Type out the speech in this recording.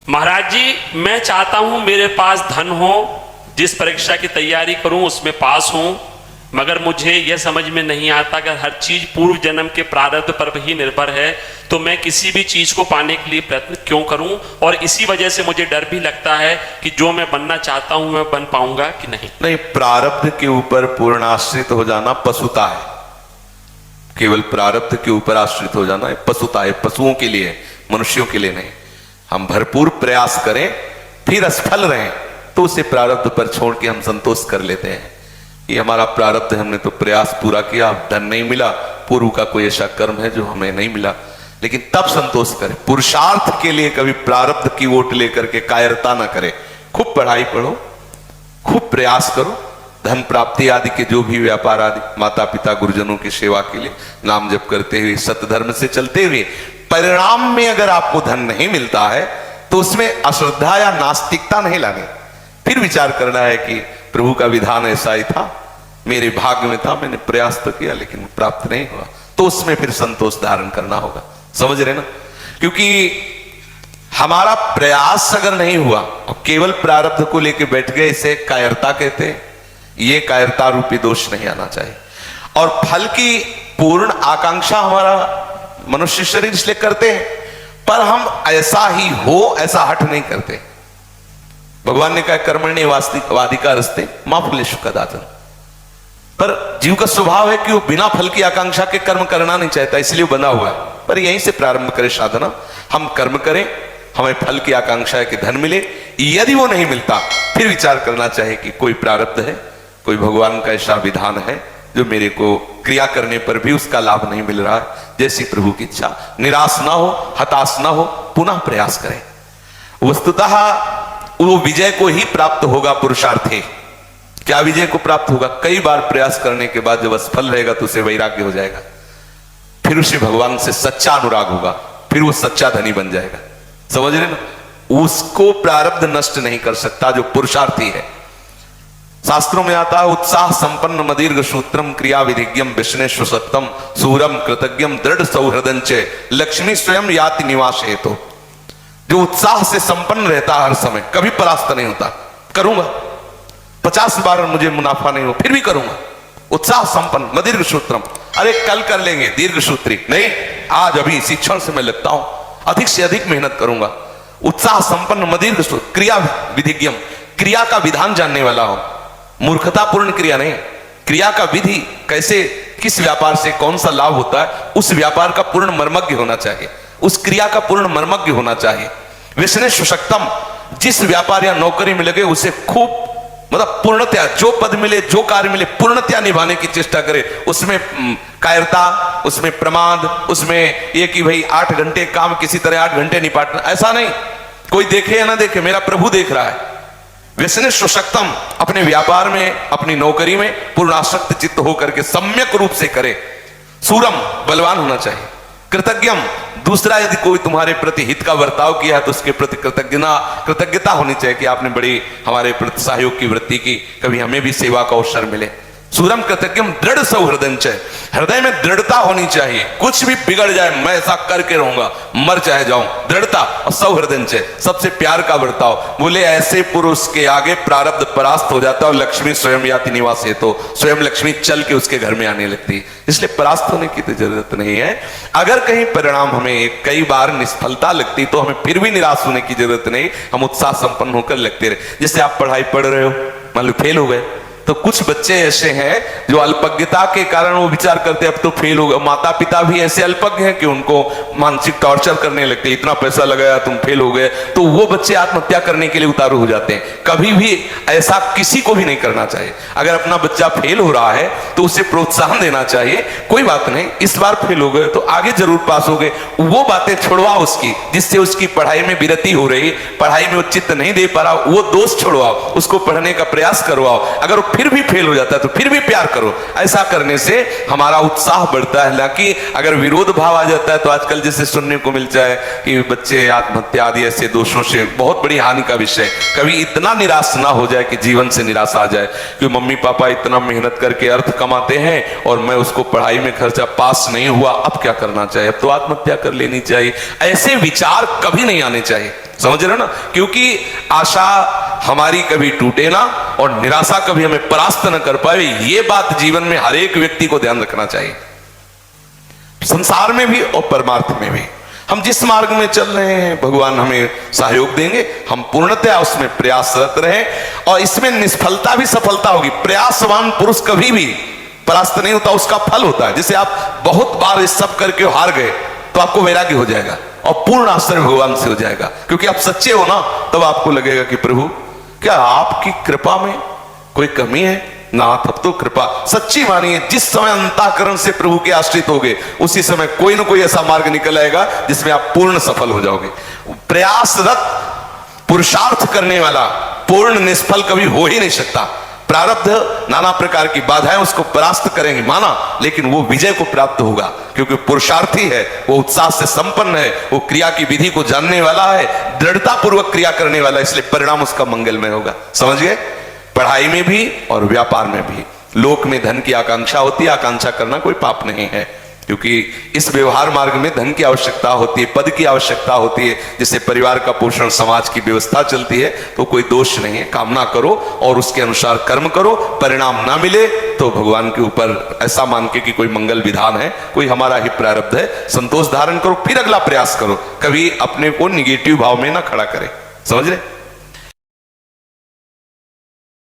महाराज जी, मैं चाहता हूं मेरे पास धन हो, जिस परीक्षा की तैयारी करूं उसमें पास हूं, मगर मुझे यह समझ में नहीं आता कि हर चीज पूर्व जन्म के प्रारब्ध पर ही निर्भर है, तो मैं किसी भी चीज को पाने के लिए प्रयत्न क्यों करूं? और इसी वजह से मुझे डर भी लगता है कि जो मैं बनना चाहता हूं मैं बन पाऊंगा कि नहीं। नहीं, प्रारब्ध के ऊपर पूर्ण आश्रित हो जाना पशुता है। केवल प्रारब्ध के ऊपर आश्रित हो जाना पशुता है, पशुओं के लिए, मनुष्यों के लिए नहीं। हम भरपूर प्रयास करें फिर असफल रहें तो उसे प्रारब्ध पर छोड़ के हम संतोष कर लेते हैं। ये हमारा प्रारब्ध है, हमने तो प्रयास पूरा किया, धन नहीं मिला, पूर्व का कोई ऐसा कर्म है जो हमें नहीं मिला, लेकिन तब संतोष करें। पुरुषार्थ के लिए कभी प्रारब्ध की ओट लेकर के कायरता ना करें। खूब पढ़ाई पढ़ो, खूब प्रयास करो, धन प्राप्ति आदि के जो भी व्यापार आदि, माता पिता गुरुजनों की सेवा के लिए नाम जप करते हुए, सत्य धर्म से चलते हुए, परिणाम में अगर आपको धन नहीं मिलता है तो उसमें अश्रद्धा या नास्तिकता नहीं लानी। फिर विचार करना है कि प्रभु का विधान ऐसा ही था, मेरे भाग्य में था, मैंने प्रयास तो किया लेकिन प्राप्त नहीं हुआ, तो उसमें फिर संतोष धारण करना होगा। समझ रहे ना? क्योंकि हमारा प्रयास अगर नहीं हुआ और केवल प्रारब्ध को लेकर बैठ गए, इसे कायरता कहते हैं। ये कायरता रूपी दोष नहीं आना चाहिए। और फल की पूर्ण आकांक्षा हमारा मनुष्य शरीर इसलिए करते हैं, पर हम ऐसा ही हो ऐसा हट नहीं करते। भगवान ने कहा कर्मण्य वादिका रस्ते मां फलेषु कदाचन। पर जीव का स्वभाव है कि वो बिना फल की आकांक्षा के कर्म करना नहीं चाहता, इसलिए बना हुआ है। पर यहीं से प्रारंभ करें साधना, हम कर्म करें, हमें फल की आकांक्षा है कि धन मिले। यदि वो नहीं मिलता फिर विचार करना चाहिए कि कोई प्रारब्ध है, कोई भगवान का ऐसा विधान है जो मेरे को क्रिया करने पर भी उसका लाभ नहीं मिल रहा है, जैसी प्रभु की इच्छा। निराश ना हो, हताश ना हो, पुनः प्रयास करें। वस्तुतः वो विजय को ही प्राप्त होगा पुरुषार्थी। क्या विजय को प्राप्त होगा? कई बार प्रयास करने के बाद जब असफल रहेगा तो उसे वैराग्य हो जाएगा, फिर उसे भगवान से सच्चा अनुराग होगा, फिर वो सच्चा धनी बन जाएगा। समझ रहे ना? उसको प्रारब्ध नष्ट नहीं कर सकता जो पुरुषार्थी है। शास्त्रों में आता है उत्साह संपन्न मदीर्घ सूत्रम क्रिया विधिज्ञम विष्णु सत्तम सूरम कृतज्ञम दृढ़ सौहृदंच लक्ष्मी स्वयं याति निवास हेतु। जो उत्साह से संपन्न रहता हर समय, कभी परास्त नहीं होता। करूंगा 50 बार मुझे मुनाफा नहीं हो फिर भी करूंगा। उत्साह संपन्न मदीर्घ सूत्रम, अरे कल कर लेंगे, दीर्घ सूत्री नहीं, आज अभी इसी क्षण से मैं लगता हूं, अधिक से अधिक मेहनत करूंगा। उत्साह संपन्न मदीर्घ सूत्र क्रिया विधिज्ञम, क्रिया का विधान जानने वाला हो, मूर्खतापूर्ण क्रिया नहीं, क्रिया का विधि कैसे, किस व्यापार से कौन सा लाभ होता है, उस व्यापार का पूर्ण मर्मज्ञ होना चाहिए, उस क्रिया का पूर्ण मर्मज्ञ होना चाहिए। विष्णु सुशक्तम, जिस व्यापार या नौकरी में लगे उसे खूब मतलब पूर्णतया, जो पद मिले, जो कार्य मिले, पूर्णतया निभाने की चेष्टा करे। उसमें कायरता, उसमें प्रमाद, उसमें ये कि भाई 8 घंटे काम किसी तरह 8 घंटे निपाटना, ऐसा नहीं। कोई देखे या ना देखे, मेरा प्रभु देख रहा है। विष्णु सुशक्तम, अपने व्यापार में, अपनी नौकरी में पूर्ण आसक्त चित्त होकर के सम्यक रूप से करे। सूरम, बलवान होना चाहिए। कृतज्ञम, दूसरा यदि कोई तुम्हारे प्रति हित का बर्ताव किया है तो उसके प्रति कृतज्ञता होनी चाहिए कि आपने बड़ी हमारे प्रति सहयोग की वृत्ति की, कभी हमें भी सेवा का अवसर मिले। सूरम कृतज्ञम दृढ़ सौहृदंच, हृदय में दृढ़ता होनी चाहिए। कुछ भी बिगड़ जाए मैं ऐसा करके रहूंगा, मर चाहे जाऊं, दृढ़ता। और सौहृदंच, सबसे प्यार का बर्ताव। बोले ऐसे पुरुष के आगे प्रारब्ध परास्त हो जाता है और लक्ष्मी स्वयं याति निवास है, तो स्वयं लक्ष्मी चल के उसके घर में आने लगती है। इसलिए परास्त होने की तो जरूरत नहीं है। अगर कहीं परिणाम हमें कई बार निष्फलता लगती तो हमें फिर भी निराश होने की जरूरत नहीं, हम उत्साह संपन्न होकर लगते रहे। जैसे आप पढ़ाई पढ़ रहे हो, मान लो फेल हो गए, तो कुछ बच्चे ऐसे हैं जो अल्पज्ञता के कारण वो विचार करते अब तो फेल हो गए। माता पिता भी ऐसे अल्पज्ञ हैं कि उनको मानसिक टॉर्चर करने लगते, इतना पैसा लगाया तुम फेल हो गए, तो वो बच्चे आत्महत्या करने के लिए उतारू हो जाते हैं। कभी भी ऐसा किसी को भी नहीं करना चाहिए। अगर अपना बच्चा फेल हो रहा है तो उसे प्रोत्साहन देना चाहिए, कोई बात नहीं, इस बार फेल हो गए तो आगे जरूर पास हो गए। वो बातें छुड़वाओ उसकी, जिससे उसकी पढ़ाई में विरति हो रही, पढ़ाई में वो चित्त नहीं दे पा रहा, वो दोष छुड़वाओ, उसको पढ़ने का प्रयास करवाओ। अगर फिर भी फेल हो जाता है तो फिर भी प्यार करो। ऐसा करने से हमारा उत्साह बढ़ता है। हालांकि अगर विरोध भाव आ जाता है तो आजकल जैसे सुनने को मिलता है कि बच्चे आत्महत्या आदि ऐसे दोषों से, बहुत बड़ी हानि का विषय। कभी इतना निराश ना हो जाए कि जीवन से निराशा आ जाए कि मम्मी पापा इतना मेहनत करके अर्थ कमाते हैं और मैं उसको पढ़ाई में खर्चा, पास नहीं हुआ, अब क्या करना चाहिए, अब तो आत्महत्या कर लेनी चाहिए। ऐसे विचार कभी नहीं आने चाहिए, समझ रहे हो ना। क्योंकि आशा हमारी कभी टूटे ना और निराशा कभी हमें परास्त न कर पाए, ये बात जीवन में हर एक व्यक्ति को ध्यान रखना चाहिए, संसार में भी और परमार्थ में भी। हम जिस मार्ग में चल रहे हैं भगवान हमें सहयोग देंगे, हम पूर्णतया उसमें प्रयासरत रहें और इसमें निष्फलता भी सफलता होगी। प्रयासवान पुरुष कभी भी परास्त नहीं होता, उसका फल होता है। जैसे आप बहुत बार इस सब करके हार गए तो आपको वैराग्य हो जाएगा और पूर्ण आश्रय भगवान से हो जाएगा, क्योंकि आप सच्चे हो ना। तब आपको लगेगा कि प्रभु क्या आपकी कृपा में कोई कमी है ना, तब तो कृपा सच्ची मानिए। जिस समय अंतःकरण से प्रभु के आश्रित होगे उसी समय कोई ना कोई ऐसा मार्ग निकल आएगा जिसमें आप पूर्ण सफल हो जाओगे। प्रयासरत पुरुषार्थ करने वाला पूर्ण निष्फल कभी हो ही नहीं सकता। प्रारब्ध नाना प्रकार की बाधाएं उसको परास्त करेंगे माना, लेकिन वो विजय को प्राप्त होगा क्योंकि पुरुषार्थी है, वो उत्साह से संपन्न है, वो क्रिया की विधि को जानने वाला है, दृढ़ता पूर्वक क्रिया करने वाला है, इसलिए परिणाम उसका मंगलमय होगा। समझ गए। पढ़ाई में भी और व्यापार में भी लोक में धन की आकांक्षा होती है। आकांक्षा करना कोई पाप नहीं है, क्योंकि इस व्यवहार मार्ग में धन की आवश्यकता होती है, पद की आवश्यकता होती है, जिससे परिवार का पोषण, समाज की व्यवस्था चलती है। तो कोई दोष नहीं है, कामना करो और उसके अनुसार कर्म करो। परिणाम ना मिले तो भगवान के ऊपर ऐसा मान के कि कोई मंगल विधान है, कोई हमारा ही प्रारब्ध है, संतोष धारण करो, फिर अगला प्रयास करो। कभी अपने को निगेटिव भाव में ना खड़ा करे, समझ रहे।